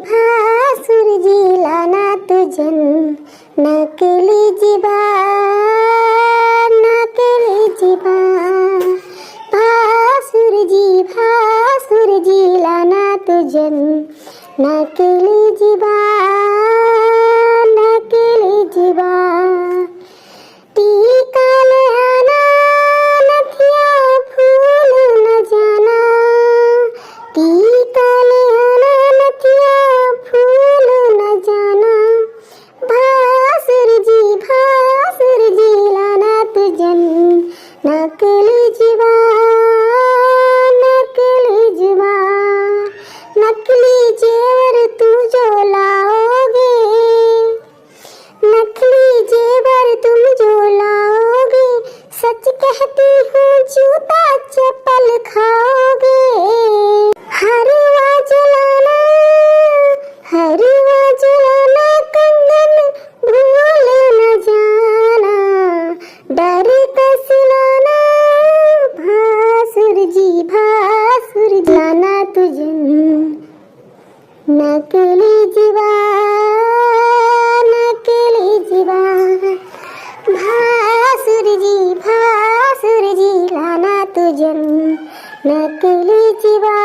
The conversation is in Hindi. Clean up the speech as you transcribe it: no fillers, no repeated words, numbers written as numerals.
भासुर जी लाना तुझन नकली जीवा भासुर जी लाना तुझन नकली जीवा टीका ले आना नथिया फूल न जाना टीका ले आना नथिया फूल न जाना भासुर जी लाना तुझन नकली जीवा नकली जेवर तू जो लाओगे नकली जेवर तुम जो लाओगे सच कहती हूँ जूता चप्पल खाओगे हरवा जलाना कंगन भूल न जाना डर कसलाना भासुर जी लाना तुझन नकली जीवा भासुर जी लाना तुझन नकली जीवा।